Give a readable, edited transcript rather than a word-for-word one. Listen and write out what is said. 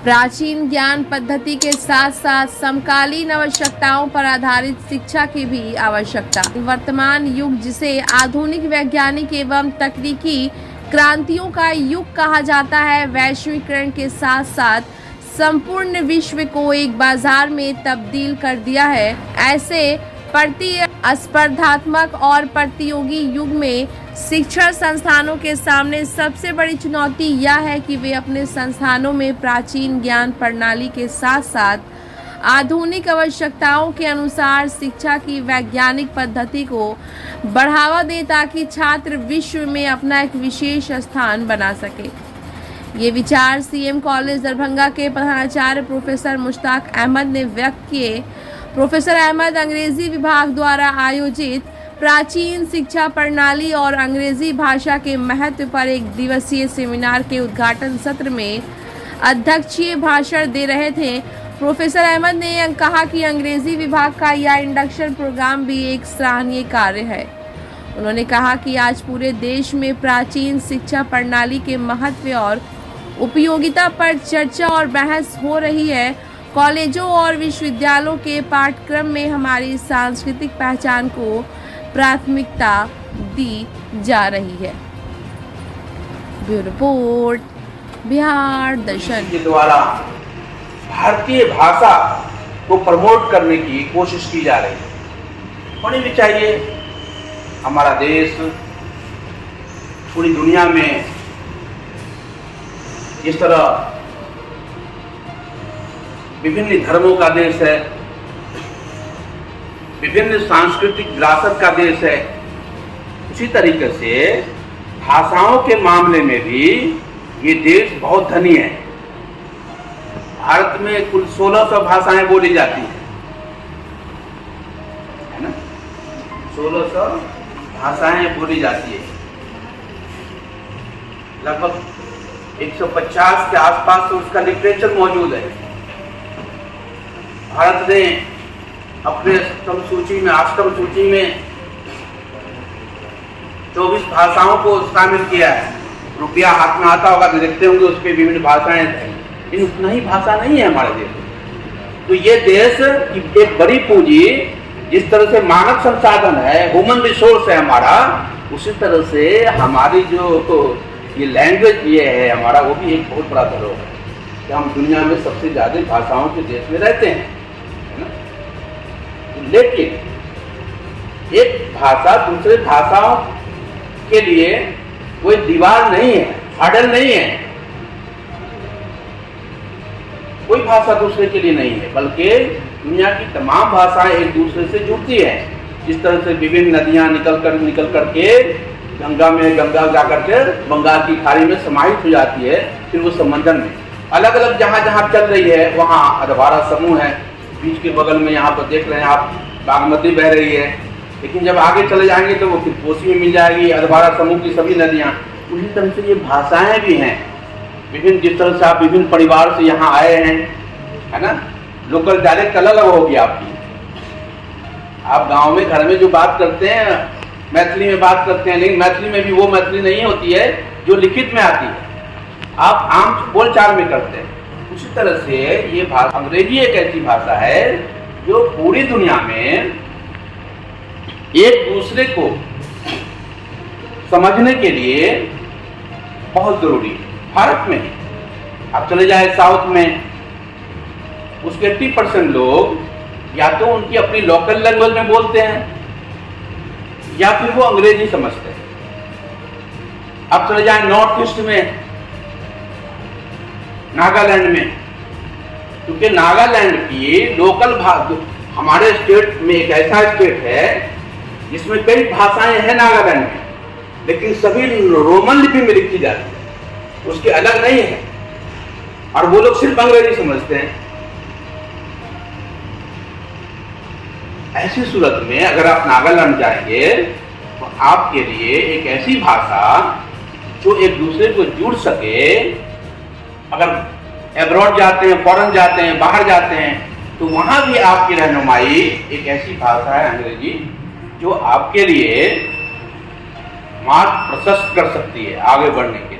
प्राचीन ज्ञान पद्धति के साथ साथ समकालीन आवश्यकताओं पर आधारित शिक्षा की भी आवश्यकता। वर्तमान युग, जिसे आधुनिक वैज्ञानिक एवं तकनीकी क्रांतियों का युग कहा जाता है, वैश्वीकरण के साथ साथ संपूर्ण विश्व को एक बाजार में तब्दील कर दिया है। ऐसे प्रतिस्पर्धात्मक और प्रतियोगी युग में शिक्षण संस्थानों के सामने सबसे बड़ी चुनौती यह है कि वे अपने संस्थानों में प्राचीन ज्ञान प्रणाली के साथ साथ आधुनिक आवश्यकताओं के अनुसार शिक्षा की वैज्ञानिक पद्धति को बढ़ावा दें, ताकि छात्र विश्व में अपना एक विशेष स्थान बना सके। ये विचार सीएम कॉलेज दरभंगा के प्रधानाचार्य प्रोफेसर मुश्ताक अहमद ने व्यक्त किए। प्रोफेसर अहमद अंग्रेजी विभाग द्वारा आयोजित प्राचीन शिक्षा प्रणाली और अंग्रेजी भाषा के महत्व पर एक दिवसीय सेमिनार के उद्घाटन सत्र में अध्यक्षीय भाषण दे रहे थे। प्रोफेसर अहमद ने कहा कि अंग्रेजी विभाग का यह इंडक्शन प्रोग्राम भी एक सराहनीय कार्य है। उन्होंने कहा कि आज पूरे देश में प्राचीन शिक्षा प्रणाली के महत्व और उपयोगिता पर चर्चा और बहस हो रही है। कॉलेजों और विश्वविद्यालयों के पाठ्यक्रम में हमारी सांस्कृतिक पहचान को प्राथमिकता दी जा रही है। ब्यूरो रिपोर्ट, बिहार दर्शन के द्वारा भारतीय भाषा को प्रमोट करने की कोशिश की जा रही है। होनी भी चाहिए। हमारा देश पूरी दुनिया में इस तरह विभिन्न धर्मों का देश है, विभिन्न सांस्कृतिक विरासत का देश है। उसी तरीके से भाषाओं के मामले में भी ये देश बहुत धनी है। भारत में कुल 1600 भाषाएं बोली जाती है ना? 1600 भाषाएं बोली जाती है। लगभग 150 के आसपास तो उसका लिटरेचर मौजूद है। भारत ने अपने अष्टम सूची में 24 भाषाओं को शामिल किया है। रुपया हाथ में आता होगा तो देखते होंगे उस पर विभिन्न भाषाएं हैं, लेकिन उतना ही भाषा नहीं है हमारे देश में। तो ये देश की एक बड़ी पूंजी, जिस तरह से मानव संसाधन है, ह्यूमन रिसोर्स है हमारा, उसी तरह से हमारी जो ये लैंग्वेज ये है हमारा, वो भी एक बहुत बड़ा धरोहर है कि हम दुनिया में सबसे ज्यादा भाषाओं के देश में रहते हैं, है ना? लेकिन एक भाषा दूसरे भाषाओं के लिए कोई दीवार नहीं है, हर्डल नहीं है। कोई भाषा दूसरे के लिए नहीं है, बल्कि दुनिया की तमाम भाषाएं एक दूसरे से जुड़ती है। जिस तरह से विभिन्न नदियां निकल करके गंगा जाकर के बंगाल की खाड़ी में समाहित हो जाती है, फिर वो समंदर में अलग अलग जहाँ चल रही है, वहाँ अधवारा समूह है। बीच के बगल में यहाँ पर देख रहे हैं आप, बागमती बह रही है, लेकिन जब आगे चले जाएंगे तो वो फिर कोसी में मिल जाएगी, अधवारा समूह की सभी नदियाँ। उसी तरह से ये भाषाएं भी हैं विभिन्न। जिस तरह से आप विभिन्न परिवार से यहाँ आए हैं, है ना, लोकल डायलेक्ट अलग अलग होगी आपकी। आप गांव में घर में जो बात करते हैं मैथिली में बात करते हैं, लेकिन मैथिली में भी वो मैथिली नहीं होती है जो लिखित में आती है, आप आम बोलचाल में करते हैं। उसी तरह से ये भाषा, अंग्रेजी एक ऐसी भाषा है जो पूरी दुनिया में एक दूसरे को समझने के लिए बहुत जरूरी है। भारत में आप चले जाए साउथ में, उसके 80% लोग या तो उनकी अपनी लोकल लैंग्वेज में बोलते हैं या फिर वो अंग्रेजी समझते हैं। आप चले जाए नॉर्थ ईस्ट में, नागालैंड में, क्योंकि नागालैंड की लोकल हमारे स्टेट में एक ऐसा स्टेट है जिसमें कई भाषाएं हैं नागालैंड में, लेकिन सभी रोमन लिपि में लिखी जाती है, उसके अलग नहीं है, और वो लोग सिर्फ अंग्रेजी समझते हैं। ऐसी सूरत में अगर आप नागालैंड जाएंगे तो आपके लिए एक ऐसी भाषा जो एक दूसरे को जुड़ सके। अगर एब्रॉड जाते हैं, फॉरेन जाते हैं, बाहर जाते हैं, तो वहां भी आपकी रहनुमाई एक ऐसी भाषा है अंग्रेजी जो आपके लिए मार्ग प्रशस्त कर सकती है आगे बढ़ने के लिए।